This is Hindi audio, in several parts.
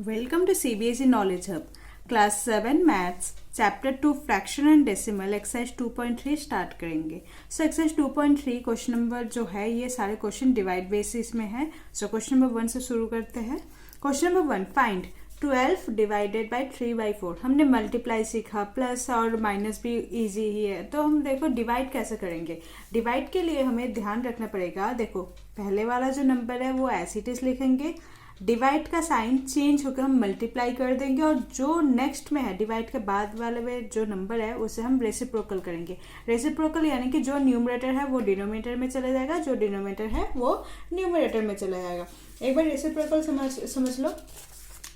Welcome to CBSE knowledge hub class 7 maths chapter 2 fraction and decimal exercise 2.3 start करेंगे। सो एक्सरसाइज 2.3 क्वेश्चन नंबर जो है ये सारे क्वेश्चन डिवाइड बेसिस में है। सो क्वेश्चन नंबर 1 से शुरू करते हैं। Question number 1, find 12 divided by 3/4। हमने मल्टीप्लाई सीखा, प्लस और माइनस भी इजी ही है। तो हम देखो डिवाइड कैसे करेंगे। डिवाइड के लिए हमें ध्यान रखना पड़ेगा। देखो पहले वाला जो नंबर है वो एज इट इज लिखेंगे, डिवाइड का साइन चेंज होकर हम मल्टीप्लाई कर देंगे, और जो नेक्स्ट में है डिवाइड के बाद वाले में जो नंबर है उसे हम रेसिप्रोकल करेंगे। रेसिप्रोकल यानी कि जो न्यूमरेटर है वो डिनोमिनेटर में चला जाएगा, जो डिनोमिनेटर है वो न्यूमरेटर में चला जाएगा। एक बार रेसिप्रोकल समझ लो।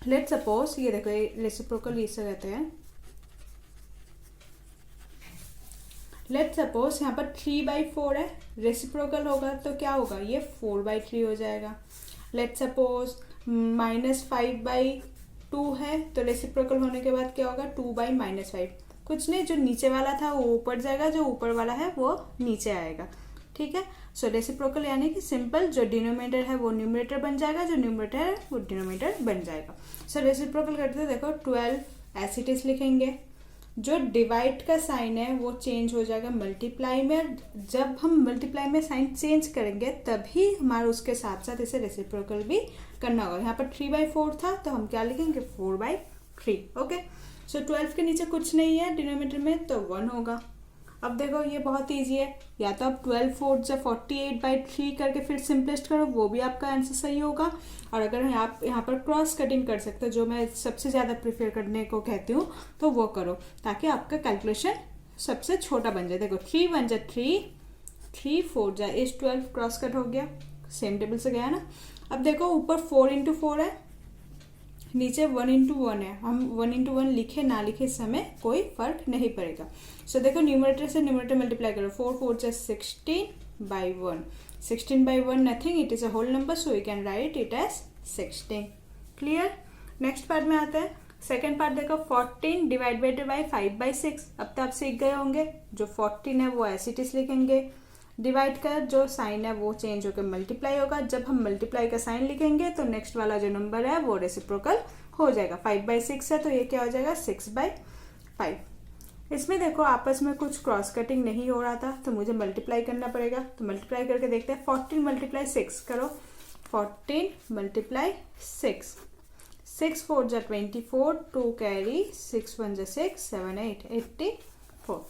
लेट सपोज ये देखो, रेसिप्रोकल इससे रहते हैं। लेट सपोज यहाँ पर 3/4 है, रेसिप्रोकल होगा तो क्या होगा, ये 4/3 हो जाएगा। लेट सपोज -5/2 है, तो रेसिप्रोकल होने के बाद क्या होगा, 2/-5। कुछ नहीं, जो नीचे वाला था वो ऊपर जाएगा, जो ऊपर वाला है वो नीचे आएगा। ठीक है। सो रेसिप्रोकल यानी कि सिंपल, जो डिनोमिनेटर है वो न्यूमरेटर बन जाएगा, जो न्यूमरेटर है वो डिनोमिनेटर बन जाएगा। सो रेसिप्रोकल करते हैं। देखो 12 एज इट इज लिखेंगे, जो डिवाइड का साइन है वो चेंज हो जाएगा मल्टीप्लाई में। जब हम मल्टीप्लाई में साइन चेंज करेंगे तभी हमारा उसके साथ साथ इसे रेसिप्रोकल भी करना होगा। यहाँ पर 3/4 था तो हम क्या लिखेंगे, 4/3। ओके। सो 12 के नीचे कुछ नहीं है डिनोमिनेटर में, तो 1 होगा। अब देखो ये बहुत ईजी है, या तो आप 12/4 या 48/3 करके फिर सिंपलेस्ट करो, वो भी आपका आंसर सही होगा। और अगर आप यहाँ पर क्रॉस कटिंग कर सकते हो, जो मैं सबसे ज़्यादा प्रेफर करने को कहती हूँ, तो वो करो ताकि आपका कैलकुलेशन सबसे छोटा बन जाए। देखो 3 1 जा 3, 3 4 जा 12, क्रॉस कट हो गया, सेम टेबल से गया ना। अब देखो ऊपर 4 × 4 है, नीचे 1 × 1 है। हम 1 × 1 लिखे ना लिखे इस समय कोई फर्क नहीं पड़ेगा। सो देखो न्यूमरेटर से न्यूमरेटर मल्टीप्लाई करो, 4 4 जा 16/1। 16/1 nothing, it is a whole number, so we can write it as 16। Clear. Next part में आते हैं। सेकेंड पार्ट देखो, 14 डिवाइडेड बाई 5/6। अब तो आप सीख गए होंगे, जो 14 है वो एज इट इज लिखेंगे, डिवाइड का जो साइन है वो चेंज होकर मल्टीप्लाई होगा। जब हम मल्टीप्लाई का साइन लिखेंगे तो नेक्स्ट वाला जो नंबर है वो रेसिप्रोकल हो जाएगा। 5/6 है तो ये क्या हो जाएगा, 6/5। इसमें देखो आपस में कुछ क्रॉस कटिंग नहीं हो रहा था तो मुझे मल्टीप्लाई करना पड़ेगा, तो मल्टीप्लाई करके देखते हैं। 14 × 6 करो, 14 × 6, 6 4 जा 24, 2 कैरी, 6 1 जा 6, 7 8, 84।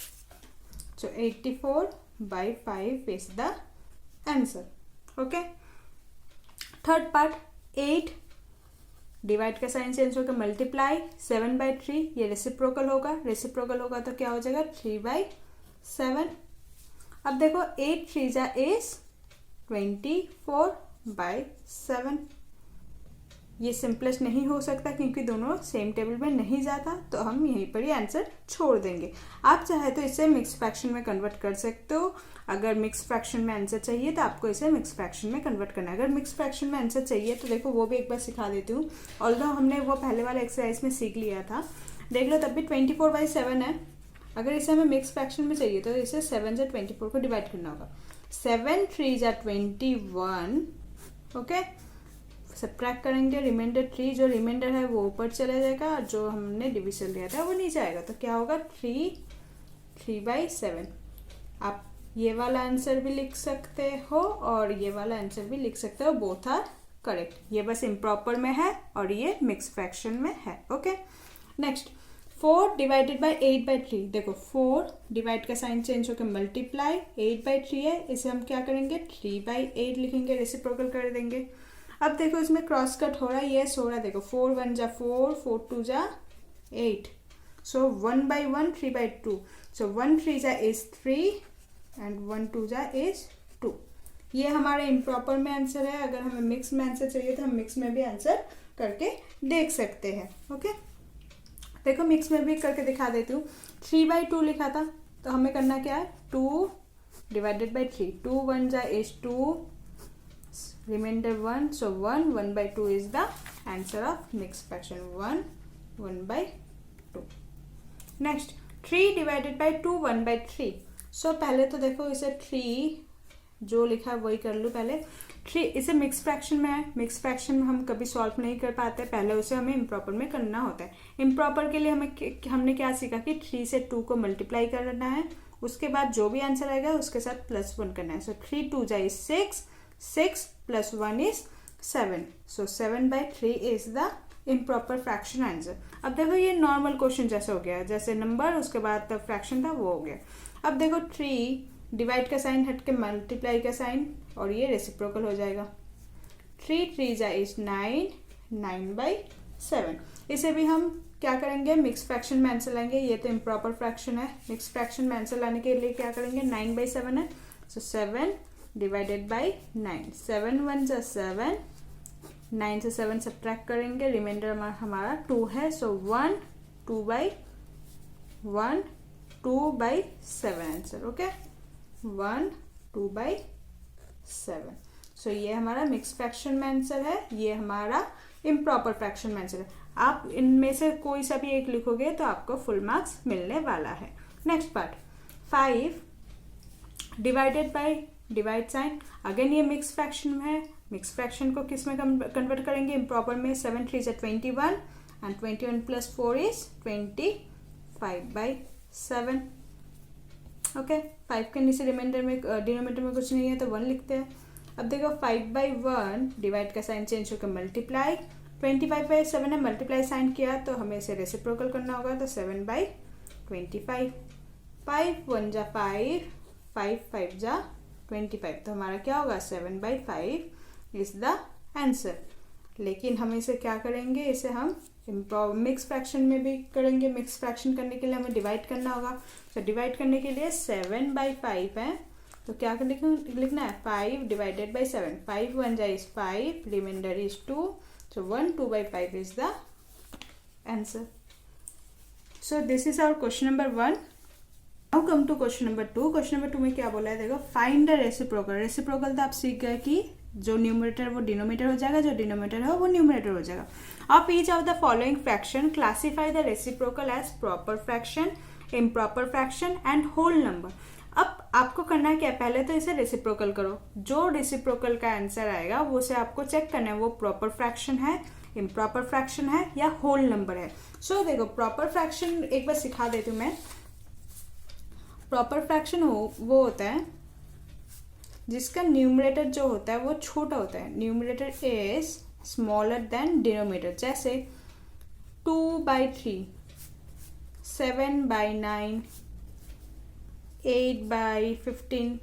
So 84/5 is the answer. Okay. Third part, 8 divide का साइन चेंज होकर मल्टीप्लाई, 7/3, ये रेसिप्रोकल होगा। रेसिप्रोकल होगा तो क्या हो जाएगा, 3/7। अब देखो 8 3 जा 24/7। ये सिंपलेस्ट नहीं हो सकता क्योंकि दोनों सेम टेबल में नहीं जाता, तो हम यहीं पर ही आंसर छोड़ देंगे। आप चाहे तो इसे मिक्स फ्रैक्शन में कन्वर्ट कर सकते हो। अगर मिक्स फ्रैक्शन में आंसर चाहिए तो आपको इसे मिक्स फ्रैक्शन में कन्वर्ट करना है। अगर मिक्स फ्रैक्शन में आंसर चाहिए तो देखो वो भी एक बार सिखा देती हूँ। ऑल्दो हमने वो पहले वाले एक्सरसाइज में सीख लिया था, देख लो, तब भी 24/7 है। अगर इसे हमें मिक्स फ्रैक्शन में चाहिए तो इसे 7 जा 24 को डिवाइड करना होगा। 7 3 जा 21। ओके। सब्ट्रैक्ट करेंगे, रिमाइंडर 3, जो रिमाइंडर है वो ऊपर चला जाएगा और जो हमने डिविजन लिया था वो नीचे आएगा। तो क्या होगा, 3/7। आप ये वाला आंसर भी लिख सकते हो और ये वाला आंसर भी लिख सकते हो, बोथ आर करेक्ट। ये बस इम्प्रॉपर में है और ये मिक्स फ्रैक्शन में है। ओके। Next, 4 divided by 8/3। देखो 4 डिवाइड का साइन चेंज होकर मल्टीप्लाई, 8/3 है, इसे हम क्या करेंगे, 3/8 लिखेंगे, रेसिप्रोकल कर देंगे। अब देखो इसमें क्रॉस कट हो रहा है, यस हो रहा है। देखो 4 1 जा 4, 4 2 जा 8, सो 1/1 3/2, सो 1 3 जा इज 3 एंड 1 2 जा इज 2। ये हमारा इम्प्रॉपर में आंसर है। अगर हमें मिक्स में आंसर चाहिए तो हम मिक्स में भी आंसर करके देख सकते हैं। ओके। देखो मिक्स में भी करके दिखा देती हूँ। 3/2 लिखा था तो हमें करना क्या है, 2 डिवाइडेड बाई 3, 2 1 जा is 2, remainder 1, so 1/2 is the answer of mixed fraction, 1/2. next, 3 divided by 2, 1/3। सो पहले तो देखो इसे 3 जो लिखा है वही कर लूँ पहले। 3 इसे मिक्स फ्रैक्शन में है, मिक्स फ्रैक्शन में हम कभी सॉल्व नहीं कर पाते, पहले उसे हमें इम्प्रॉपर में करना होता है। इम्प्रॉपर के लिए हमने क्या सीखा कि 3 से 2 को मल्टीप्लाई करना है, उसके बाद जो भी आंसर आएगा उसके साथ +1 करना है। सो 3 2 जा 6, 6 + 1 is 7, so 7/3 is the improper fraction answer. अब देखो ये नॉर्मल क्वेश्चन जैसे हो गया, जैसे नंबर उसके बाद तब फ्रैक्शन था वो हो गया। अब देखो 3 डिवाइड का साइन हट के मल्टीप्लाई का साइन, और ये रेसिप्रोकल हो जाएगा। 3 3 जा 9, 9/7। इसे भी हम क्या करेंगे, मिक्स फ्रैक्शन में आंसर लाएंगे। ये तो इम्प्रॉपर फ्रैक्शन है, मिक्स फ्रैक्शन में आंसर लाने के लिए क्या करेंगे, 9/7 है, सो 7 डिवाइडेड बाई 9, 7 1 जा 7, 9 से 7 सब्ट्रैक्ट करेंगे, रिमाइंडर हमारा 2 है, सो 1 2/1 2/7 आंसर। ओके, 1 2/7। सो ये हमारा मिक्स फ्रैक्शन में आंसर है, ये हमारा इम्प्रॉपर फ्रैक्शन में आंसर है। आप इनमें से कोई सा भी एक लिखोगे तो आपको फुल मार्क्स मिलने वाला है। Next part, 5 divided by divide sign, again ये मिक्स फ्रैक्शन में है। मिक्स फ्रैक्शन को किस में कन्वर्ट करेंगे, इम्प्रॉपर में। 7 3 is 21 एंड 21 + 4 is 25/7। ओके, 5 के नीचे रिमाइंडर में डिनोमिनेटर में कुछ नहीं है तो 1 लिखते हैं। अब देखो 5/1 डिवाइड का साइन चेंज होकर मल्टीप्लाई, 25/7 है, मल्टीप्लाई साइन किया तो हमें इसे रेसिप्रोकल करना होगा, तो 7/25। 5 1 जा 5, 5 5 जा 25, तो हमारा क्या होगा, 7/5 इज द आंसर। लेकिन हम इसे क्या करेंगे, इसे हम मिक्स फ्रैक्शन में भी करेंगे। मिक्स फ्रैक्शन करने के लिए हमें डिवाइड करना होगा, तो डिवाइड करने के लिए 7/5 है, तो क्या लिखना है, 5 डिवाइडेड बाई 7, 5 1 जा 5, reminder is 2, so 1 2/5 is the answer. So this is our question number 1. Now come to question number 2. Question number 2 में क्या बोला है, देखो फाइंड द रेसिप्रोकल। रेसिप्रोकल तो आप सीख गए कि जो न्यूमरेटर वो डिनोमिनेटर हो जाएगा, जो डिनोमिनेटर है वो न्यूमरेटर हो जाएगा। Of each of the following fraction classify the reciprocal as proper fraction, improper fraction and whole number. अब आपको करना है क्या, पहले तो इसे रेसिप्रोकल करो, जो रेसिप्रोकल का आंसर आएगा वो से आपको चेक करना है वो प्रॉपर फ्रैक्शन है, इम्प्रॉपर फ्रैक्शन है या होल नंबर है। सो देखो प्रॉपर फ्रैक्शन एक बार सिखा देती हूँ मैं। प्रॉपर फ्रैक्शन वो होता है जिसका न्यूमरेटर जो होता है वो छोटा होता है, numerator is smaller than denominator. जैसे 2/3, 7/9, 8/15,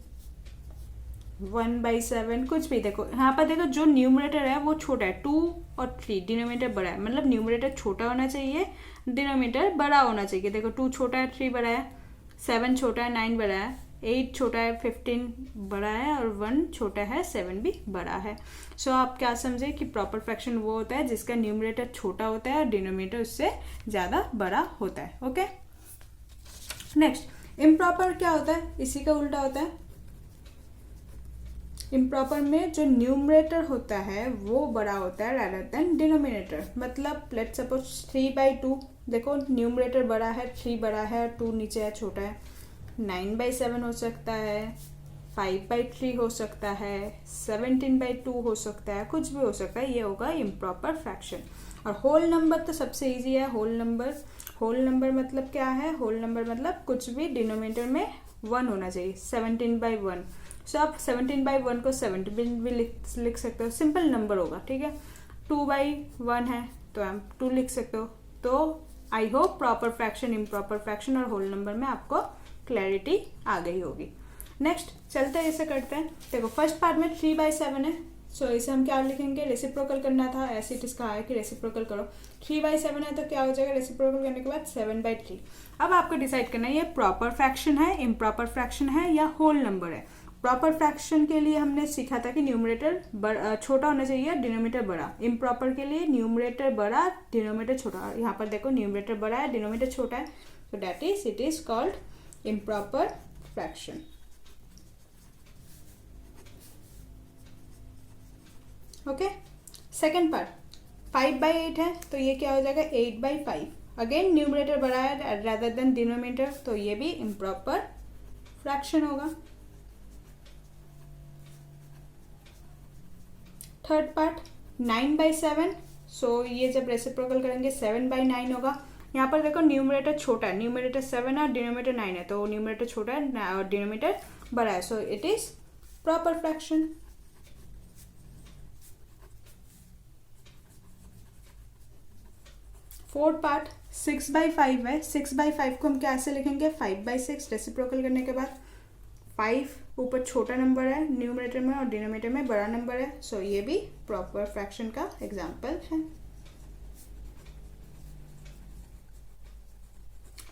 1/7, कुछ भी। देखो यहाँ पर देखो जो न्यूमरेटर है वो छोटा है, 2 और 3, डिनोमिनेटर बड़ा है, मतलब न्यूमरेटर छोटा होना चाहिए, डिनोमिनेटर बड़ा होना चाहिए। देखो 2 छोटा है, 3 बड़ा है, 7 छोटा है, 9 बड़ा है, 8 छोटा है, 15 बड़ा है, और 1 छोटा है, 7 भी बड़ा है। सो आप क्या समझे कि प्रॉपर फ्रैक्शन वो होता है जिसका न्यूमरेटर छोटा होता है और डिनोमिनेटर उससे ज़्यादा बड़ा होता है। ओके, नेक्स्ट इम्प्रॉपर क्या होता है, इसी का उल्टा होता है। इम्प्रॉपर में जो न्यूमरेटर होता है वो बड़ा होता है रैदर देन डिनोमिनेटर। मतलब लेट्स सपोज 3/2, देखो न्यूमरेटर बड़ा है, 3 बड़ा है, 2 नीचे है, छोटा है। 9/7 हो सकता है, 5/3 हो सकता है, 17/2 हो सकता है, कुछ भी हो सकता है, ये होगा इम्प्रॉपर फ्रैक्शन। और होल नंबर तो सबसे इजी है। होल नंबर मतलब क्या है, होल नंबर मतलब कुछ भी डिनोमिनेटर में 1 होना चाहिए। 17/1, सो आप 17/1 को 17 भी लिख सकते हो, सिंपल नंबर होगा, ठीक है। 2/1 है तो आप 2 लिख सकते हो। तो I hope proper fraction, improper fraction और होल नंबर में आपको क्लैरिटी आ गई होगी। नेक्स्ट चलते हैं, इसे करते हैं। देखो फर्स्ट पार्ट में 3/7 है, सो इसे हम क्या लिखेंगे, रेसिप्रोकल करना था, ऐसे इट कहा है कि रेसिप्रोकल करो। 3/7 है तो क्या हो जाएगा, रेसिप्रोकल करने के बाद 7/3। अब आपको डिसाइड करना है ये प्रॉपर फ्रैक्शन है, इम्प्रॉपर फ्रैक्शन है या होल नंबर है। प्रॉपर फ्रैक्शन के लिए हमने सीखा था कि न्यूमरेटर छोटा होना चाहिए, डिनोमिनेटर बड़ा। इम्प्रॉपर के लिए न्यूमरेटर बड़ा, डिनोमिनेटर छोटा। यहाँ पर देखो न्यूमरेटर बड़ा है, डिनोमिनेटर छोटा है, so that is it is called improper fraction. Okay, second part 5/8 है तो ये क्या हो जाएगा, 8/5। अगेन न्यूमरेटर बड़ा है rather than डिनोमिनेटर, तो ये भी इम्प्रॉपर फ्रैक्शन होगा। थर्ड पार्ट 9/7, सो ये जब रेसिप्रोकल करेंगे 7/9 होगा। यहाँ पर देखो न्यूमरेटर छोटा है, न्यूमरेटर 7 है और डिनोमिनेटर 9 है, तो न्यूमरेटर छोटा है और डिनोमिनेटर बड़ा है, so it is proper fraction. Fourth part 6/5 है। 6/5 को हम कैसे लिखेंगे, 5/6 रेसिप्रोकल करने के बाद 5 ऊपर छोटा नंबर है न्यूमरेटर में और डिनोमिनेटर में बड़ा नंबर है, सो ये भी प्रॉपर फ्रैक्शन का एग्जाम्पल है।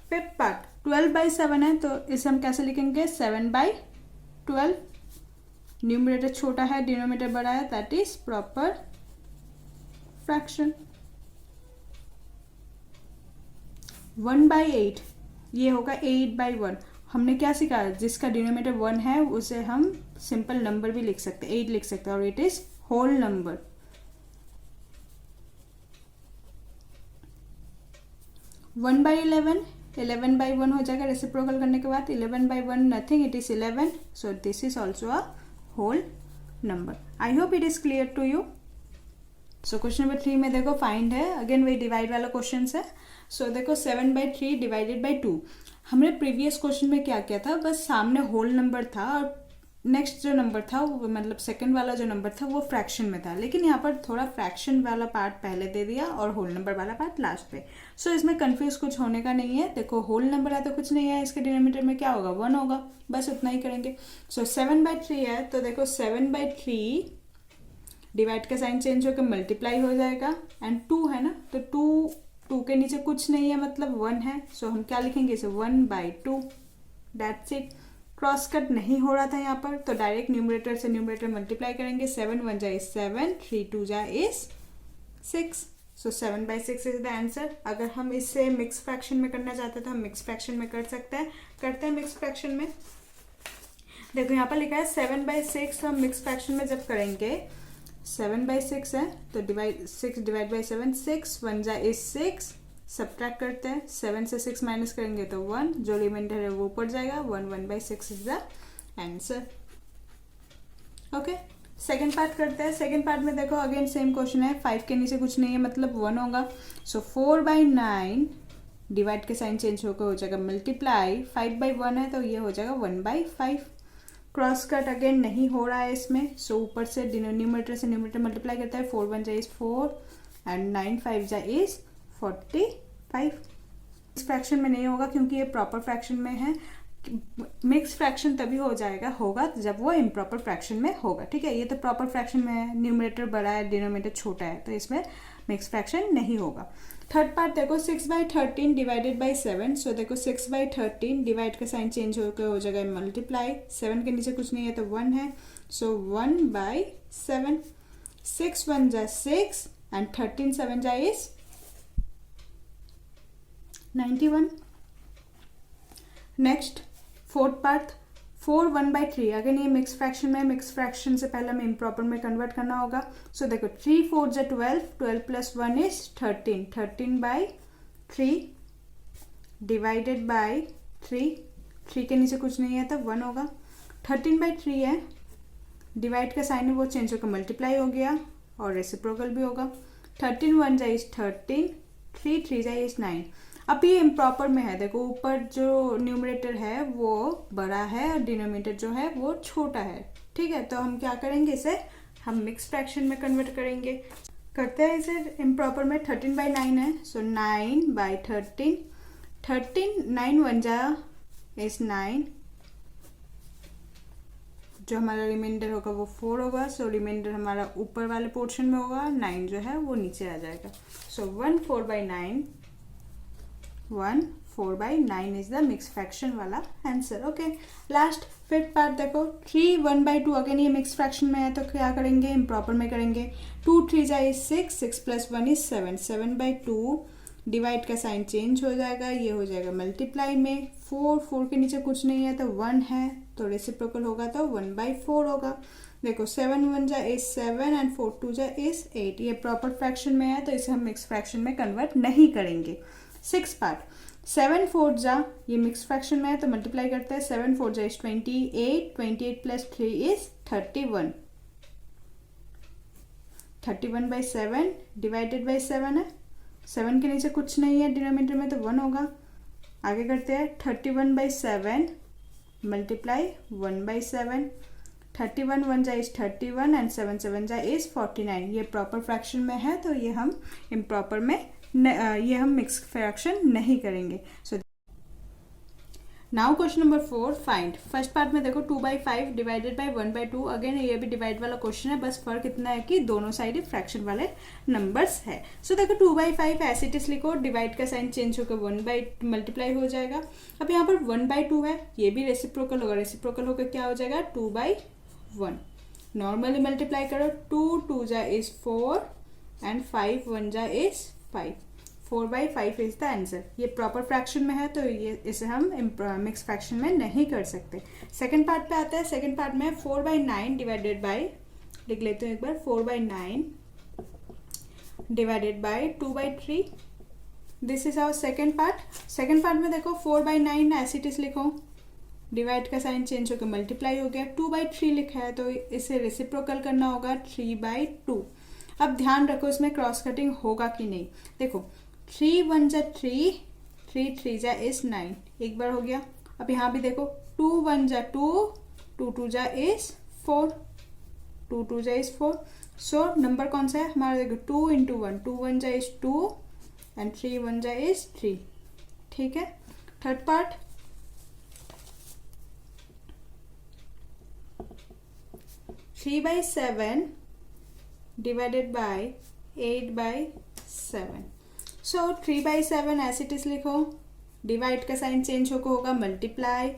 फिफ्थ पार्ट 12/7 है, तो इसे हम कैसे लिखेंगे, 7/12। न्यूमरेटर छोटा है डिनोमिनेटर बड़ा है, दैट इज प्रॉपर फ्रैक्शन। 1/8 ये होगा 8/1। हमने क्या सीखा, जिसका डिनोमिनेटर 1 है उसे हम सिंपल नंबर भी लिख सकते हैं, 8 लिख सकते हैं, और इट इज होल नंबर। 1/11 11/1 हो जाएगा रेसिप्रोकल करने के बाद। 11/1 nothing, it is 11, so this is also a whole number. I hope it is clear to you. So question number 3 में देखो फाइंड है, अगेन वही डिवाइड वाला क्वेश्चन है। सो देखो 7/3 डिवाइडेड बाई 2। हमने प्रीवियस क्वेश्चन में क्या किया था, बस सामने होल नंबर था और नेक्स्ट जो नंबर था वो मतलब सेकंड वाला जो नंबर था वो फ्रैक्शन में था, लेकिन यहाँ पर थोड़ा फ्रैक्शन वाला पार्ट पहले दे दिया और होल नंबर वाला पार्ट लास्ट पे। सो इसमें कंफ्यूज कुछ होने का नहीं है। देखो होल नंबर है तो कुछ नहीं है, इसके डिनोमिनेटर में क्या होगा, 1 होगा, बस उतना ही करेंगे। सो 7/3 है, तो देखो 7/3 डिवाइड का साइन चेंज होकर मल्टीप्लाई हो जाएगा, एंड 2 है ना, तो 2 के नीचे कुछ नहीं है मतलब 1 है, सो हम क्या लिखेंगे इसे 1/2, दैट्स इट। क्रॉस कट नहीं हो रहा था यहाँ पर, तो डायरेक्ट न्यूमरेटर से न्यूमरेटर मल्टीप्लाई करेंगे। 7 1 जा 7, 3 2 जा 6, सो 7/6 इज द आंसर। अगर हम इससे मिक्स फ्रैक्शन में करना चाहते हैं तो हम मिक्स फ्रैक्शन में कर सकते हैं, करते हैं मिक्स फ्रैक्शन में। देखो यहाँ पर लिखा है 7/6, हम मिक्स फ्रैक्शन में जब करेंगे 7/6 है तो 6 डिवाइड बाई 7, 6 1 जा 6, सब्ट्रैक्ट करते हैं, 7 से 6 माइनस करेंगे तो 1, जो रिमाइंडर है वो ऊपर जाएगा, 1/6 is the answer. Okay, second part करते हैं। सेकेंड पार्ट में देखो अगेन सेम क्वेश्चन है, 5 के नीचे कुछ नहीं है मतलब 1 होगा। सो 4/9 डिवाइड के साइन चेंज होकर हो जाएगा मल्टीप्लाई, 5/1 है तो ये हो जाएगा 1/5। क्रॉस कट अगेन नहीं हो रहा है इसमें, सो ऊपर से न्यूमरेटर से न्यूमरेटर मल्टीप्लाई करता है, 4 1 जा 4 एंड 9 5 जा 45। इस फ्रैक्शन में नहीं होगा क्योंकि ये प्रॉपर फ्रैक्शन में है। मिक्स फ्रैक्शन तभी होगा जब वो इम्प्रॉपर फ्रैक्शन में होगा, ठीक है। ये तो प्रॉपर फ्रैक्शन में है, न्यूमरेटर बड़ा है डिनोमिनेटर छोटा है, तो इसमें मिक्स फ्रैक्शन नहीं होगा। थर्ड पार्ट देखो 6/13 डिवाइडेड बाई 7, सो देखो 6/13 डिवाइड का साइन चेंज होकर हो जाएगा मल्टीप्लाई, 7 के नीचे कुछ नहीं है तो 1 है, सो 1/7, 6 1 जा 6 एंड 13 7 जा 91। नेक्स्ट फोर्थ पार्ट 4 1/3, अगेन ये मिक्स फ्रैक्शन में, मिक्स फ्रैक्शन से पहले हमें इम्प्रॉपर में कन्वर्ट करना होगा। सो देखो 3 4 जा 12, 12 प्लस 1 इज 13, 13/3 डिवाइडेड बाई 3 के नीचे कुछ नहीं है तो 1 होगा। 13/3 है, डिवाइड का साइन है वो चेंज होकर मल्टीप्लाई हो गया और रेसिप्रोकल भी होगा। 13 1 जा 13, 3 3 जा 9। अब ये इम्प्रॉपर में है, देखो ऊपर जो न्यूमरेटर है वो बड़ा है और डिनोमिनेटर जो है वो छोटा है, ठीक है। तो हम क्या करेंगे, इसे हम मिक्स फ्रैक्शन में कन्वर्ट करेंगे। करते हैं इसे इम्प्रॉपर में। 13/9 है, सो 9/13, 13 9 1 जा 9, जो हमारा रिमाइंडर होगा वो 4 होगा, सो रिमाइंडर हमारा ऊपर वाले पोर्शन में होगा, 9 जो है वो नीचे आ जाएगा। सो 1 4/9, 1 4/9 इज द मिक्स फ्रैक्शन वाला answer. Okay, last fifth part देखो 3 1/2, अगेन ये मिक्स फ्रैक्शन में है तो क्या करेंगे, इम्प्रॉपर में करेंगे। 2 3 जा 6, 6 प्लस 1 इज 7, 7/2 डिवाइड का साइन चेंज हो जाएगा, ये हो जाएगा मल्टीप्लाई में। 4 के नीचे कुछ नहीं है तो 1 है, तो रेसिप्रोकल होगा तो 1/4 होगा। देखो 7 1 जा 7 एंड 4 2 जा 8, ये प्रॉपर फ्रैक्शन में है तो इसे हम मिक्स फ्रैक्शन में कन्वर्ट नहीं करेंगे। 6 पार्ट 7 4 जा, ये मिक्स फ्रैक्शन में है तो मल्टीप्लाई करते हैं, 7 4 जा 28, 28 प्लस 3 इज 31, 31/7 डिवाइडेड बाई 7 है, 7 के नीचे कुछ नहीं है डिनोमिनेटर में तो 1 होगा। आगे करते हैं 31/7 मल्टीप्लाई 1/7, 31 1 जा इज 31 एंड 7 7 जा इज 49। ये प्रॉपर फ्रैक्शन में है तो ये हम इम्प्रॉपर में ये हम मिक्स फ्रैक्शन नहीं करेंगे। So now question number 4 find. First part में देखो 2/5 डिवाइडेड बाई 1/2। अगेन ये भी डिवाइड वाला क्वेश्चन है, बस फर्क इतना है कि दोनों साइड ही फ्रैक्शन वाले नंबर्स है। सो देखो 2/5 ऐसे इट इज लिखो, डिवाइड का साइन चेंज होकर 1 मल्टीप्लाई हो जाएगा। अब यहाँ पर 1/2 है, ये भी रेसिप्रोकल होगा, रेसिप्रोकल होकर क्या हो जाएगा 2/1। नॉर्मली मल्टीप्लाई करो, 2 2 जा इज 4 एंड 5 1 जा इज 5, 4/5 इज द आंसर। ये प्रॉपर फ्रैक्शन में है तो ये इसे हम मिक्स फ्रैक्शन में नहीं कर सकते। सेकंड पार्ट पे आता है। सेकंड पार्ट में 4/9 डिवाइडेड बाई, लिख लेते हैं एक बार, 4/9 divided by 2/3। This is our second part. Second part में देखो 4/9 ऐसे इट इज लिखो, डिवाइड का साइन चेंज होकर मल्टीप्लाई हो गया, 2/3 लिखा है तो इसे रेसिप्रोकल करना होगा 3/2। अब ध्यान रखो इसमें क्रॉस कटिंग होगा कि नहीं। देखो 3 1 जा 3, 3 3 जा इज 9, एक बार हो गया। अब यहाँ भी देखो 2 1 जा 2, 2 2 जा इज 4, 2 2 जा इज 4। सो नंबर कौन सा है हमारा, देखो 2 × 1, 2 1 जा इज 2 एंड 3 1 जा इज 3। ठीक है। Third part 3/7 divided by 8/7। सो 3/7 ऐसे इट इज लिखो, डिवाइड का साइन चेंज होगा मल्टीप्लाई,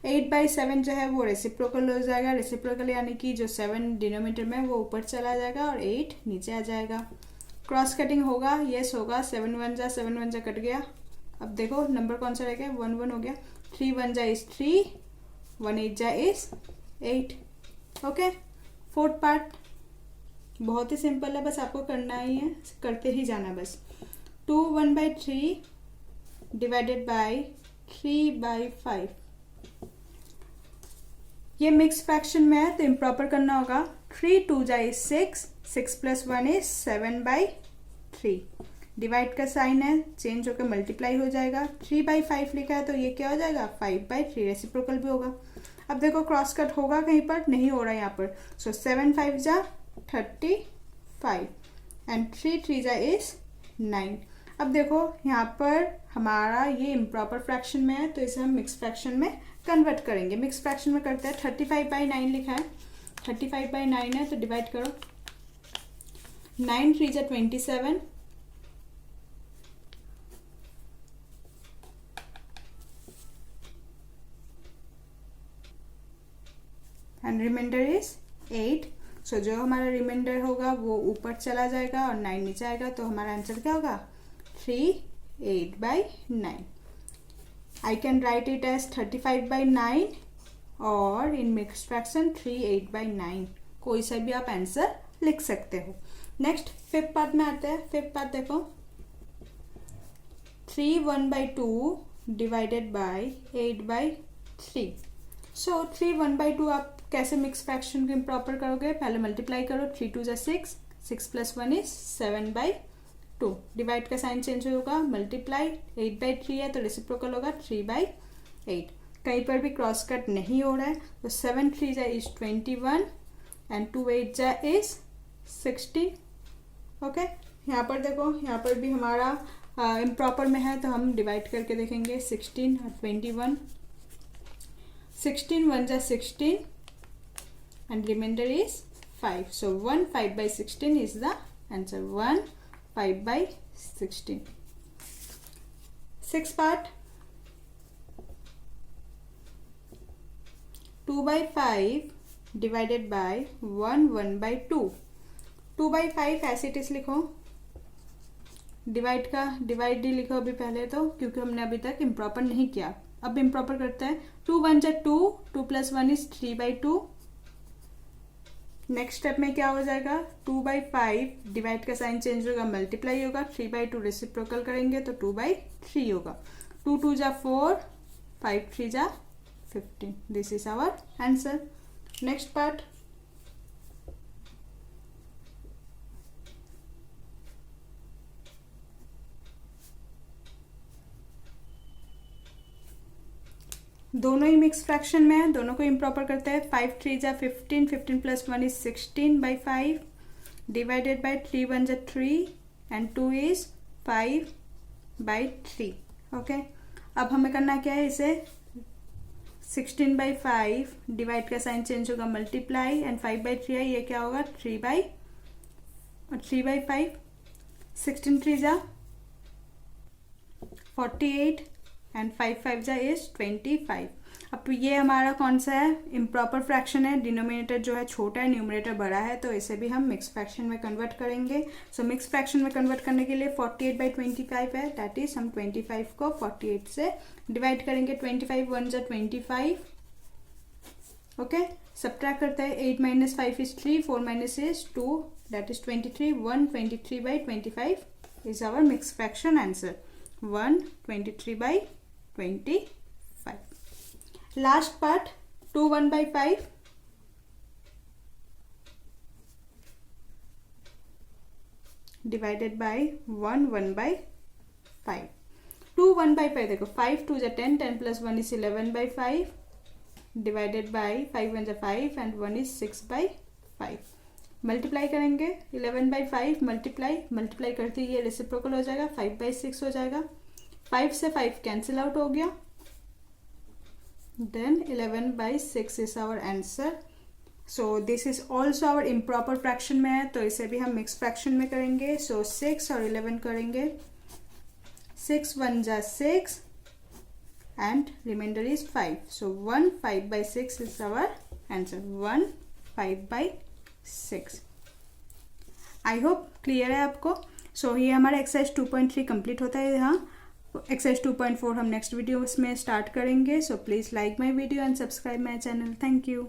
8/7 जो है वो रेसिप्रोकल हो जाएगा, रेसिप्रोकल यानी कि जो 7 डिनोमिनेटर में वो ऊपर चला जाएगा और 8 नीचे आ जाएगा। क्रॉस कटिंग होगा, यस होगा, 7 1 जा 7 1 जा कट गया। अब देखो नंबर कौन सा रह गया, 1 1 हो गया, 3 1 जा इज 3, 1 8 जा इज 8। ओके। फोर्थ पार्ट बहुत ही सिंपल है, बस आपको करना ही है, करते ही जाना बस। 2 1/3 डिवाइडेड बाई 3/5। ये मिक्स फ्रैक्शन में है तो इम्प्रॉपर करना होगा। 3 2 जा इज 6, 6 + 1 इज 7/3। डिवाइड का साइन है, चेंज होकर मल्टीप्लाई हो जाएगा। 3/5 लिखा है तो ये क्या हो जाएगा 5/3, रेसिप्रोकल भी होगा। अब देखो क्रॉस कट होगा कहीं पर, नहीं हो रहा है यहाँ पर। सो 7 5 जा 35 एंड 3 3 जा इज 9। अब देखो यहाँ पर हमारा ये इम्प्रॉपर फ्रैक्शन में है तो इसे हम मिक्स फ्रैक्शन में कन्वर्ट करेंगे। मिक्स फ्रैक्शन में करते हैं। 35/9 लिखा है, 35/9 है तो डिवाइड करो, 9 3 जा 27 एंड रिमाइंडर इज 8। सो जो हमारा रिमाइंडर होगा वो ऊपर चला जाएगा और 9 नीचे आएगा तो हमारा आंसर क्या होगा 3 8/9। I can write it as 35/9 और in mixed fraction 3 8/9। कोई सा भी आप आंसर लिख सकते हो। नेक्स्ट फिफ्थ पार्ट में आते हैं। फिफ्थ पार्ट देखो 3 1/2 डिवाइडेड बाई 8/3। सो 3 1/2 आप कैसे मिक्स फ्रैक्शन को इम्प्रॉपर करोगे, पहले मल्टीप्लाई करो, 3 2 जा 6, 6 + 1 इज 7/2। डिवाइड का साइन चेंज होगा मल्टीप्लाई, 8/3 है तो रेसिप्रोकल होगा 3/8। कहीं पर भी क्रॉस कट नहीं हो रहा है तो 7 3 जा इज 21 एंड 2 8 जा इज 16। ओके। यहाँ पर देखो, यहाँ पर भी हमारा इम्प्रॉपर में है तो हम डिवाइड करके देखेंगे 16 और 21। 16 1 जा 16 and remainder is 5. So 1 5/16 is the answer. 1 5/16. Sixth part 2/5 divided by 1 1/2। 2/5 ऐसे इट इज लिखो, डिवाइड का डिवाइड ही लिखो अभी पहले तो, क्योंकि हमने अभी तक इम्प्रॉपर नहीं किया। अब इम्प्रॉपर करते हैं। 2 1 जा 2, 2 + 1 इज 3/2। नेक्स्ट स्टेप में क्या हो जाएगा 2/5 डिवाइड का साइन चेंज होगा मल्टीप्लाई होगा, 3/2 रेसिप्रोकल करेंगे तो 2/3 होगा। 2 2 जा 4, 5 3 जा 15। This is our answer. Next part दोनों ही मिक्स फ्रैक्शन में है, दोनों को इम्प्रॉपर करते हैं। 5 3 जा 15, 15 प्लस 1 इज 16/5 डिवाइडेड बाई 3 1 जा 3 एंड 2 इज 5/3। ओके, अब हमें करना क्या है, इसे 16/5 डिवाइड का साइन चेंज होगा मल्टीप्लाई एंड 5/3 है, ये क्या होगा 3/5। 16 3 जा 48 एंड 5 5 जा इज 25। अब ये हमारा कौन सा है, इम्प्रॉपर फ्रैक्शन है। डिनोमिनेटर जो है छोटा है, न्यूमरेटर बड़ा है, तो इसे भी हम मिक्स फ्रैक्शन में कन्वर्ट करेंगे। सो मिक्स फ्रैक्शन में कन्वर्ट करने के लिए 48/25 है, दैट इज हम 25 को 48 से डिवाइड करेंगे। 25 1 जा 25। ओके, सब्ट्रैक्ट करते हैं। 8 - 5 is 3, 4 - is 2, that is 23। 123/25 is our mixed fraction answer. 123/25. Last part, 2 1/5 divided by 1 1/5. 2 1/5 देखो, 5 2 जा 10, 10 plus 1 is 11/5 divided by 5 1 जा 5 and 1 is 6/5. मल्टीप्लाई करेंगे 11/5 मल्टीप्लाई करते ही ये रेसिप्रोकल हो जाएगा, 5/6 हो जाएगा। 5 से 5 कैंसिल आउट हो गया, then 11/6 is our answer. So this is also our improper fraction में है, तो इसे भी हम मिक्स फ्रैक्शन में करेंगे। सो 6 और 11 करेंगे। 6 1 जा 6 and remainder is 5। So 1 5/6 is our answer. 1 5/6। I hope clear है आपको। सो ये हमारा एक्सरसाइज 2.3 कंप्लीट होता है यहाँ। एक्सरसाइज 2.4 हम नेक्स्ट वीडियो में स्टार्ट करेंगे। So please like my video and subscribe my channel. Thank you.